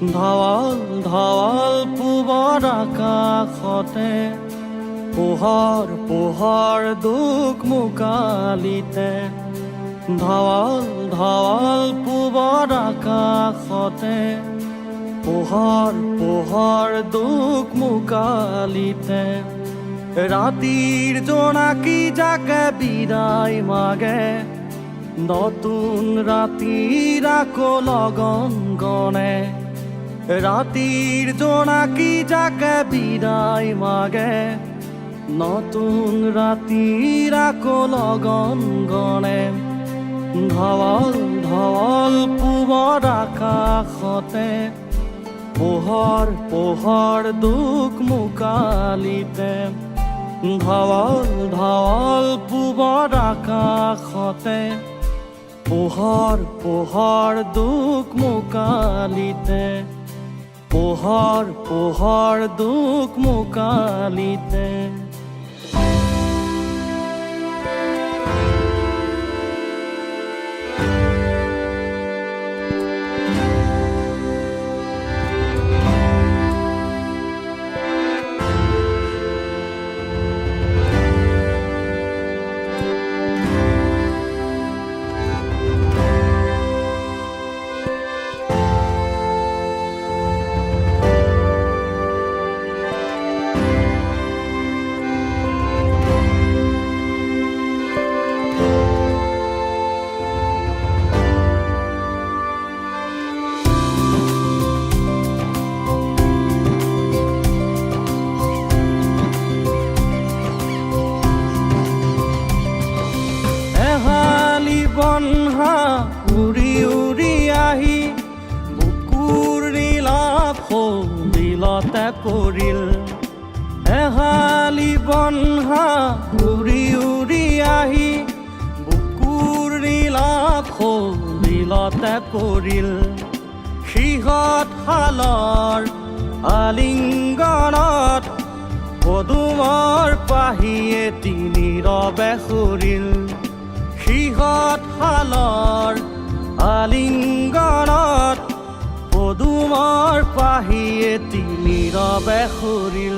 ধৱল ধৱল পূবৰ আকাশতে পোহৰ পোহৰ দুখ মুকালিতে ধৱল ধৱল পূবৰ আকাশতে পোহৰ পোহৰ দুখ মুকালিতে ৰাতিৰ জোনাকী জাকে বিদায় মাগে নতুন ৰাতিৰ আকৌ লগন গণে ৰাতিৰ জোনাকী জাকে বিদায় মাগে নতুন ৰাতিৰ আকৌ লগন গণে ধৱল ধৱল পূবৰ আকাশতে পোহৰ পোহৰ দুখ মুকালিতে ধৱল ধৱল পূবৰ আকাশতে পোহৰ পোহৰ দুখ মুকালিতে পোহৰ পোহৰ দুখ মুকালিতে বনহা উৰি উৰি আহি বুকুৰ নীলাভ বিলতে পৰিল এহালি বনহা উৰি উৰি আহি বুকুৰ নীলাভ বিলতে পৰিল সিহঁত শালৰ আলিংগনত পদুমৰ পাহিয়ে নীৰৱে সৰিল সিহঁত শালৰ আলিংগনত পদুমৰ পাহিয়ে নীৰৱে সৰিল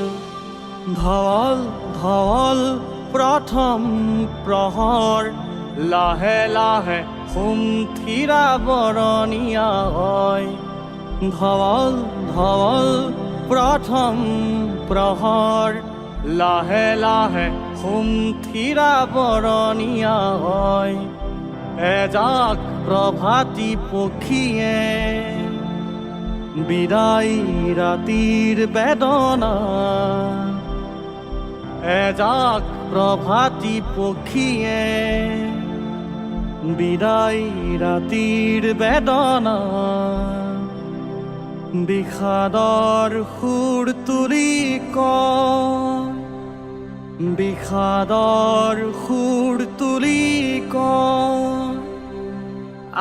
ধৱল ধৱল প্ৰথম প্ৰহৰ লাহে লাহে সুমথিৰা বৰণীয়া হয় ধৱল ধৱল প্ৰথম প্ৰহৰ লাহে লাহে সুমথিৰা বৰণীয়া হয় এজাক প্ৰভাতী পক্ষীয়ে বিদায় ৰাতিৰ বেদনা এজাক প্ৰভাতী পক্ষীয়ে বিদায় ৰাতিৰ বেদনা বিষাদৰ সুৰ তুলি কয় বিষাদৰ সুৰ তুলি কয়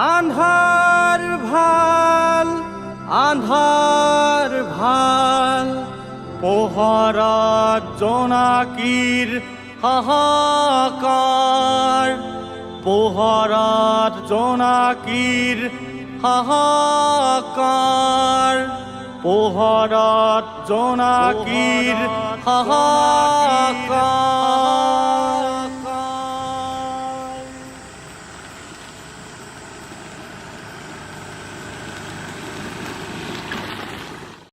আন্ধাৰ ভাল আন্ধাৰ ভাল পোহৰত জোনাকীৰ হাহাকাৰ পোহৰত জোনাকীৰ হাহাকাৰ পোহৰত জোনাকীৰ হাহাকাৰ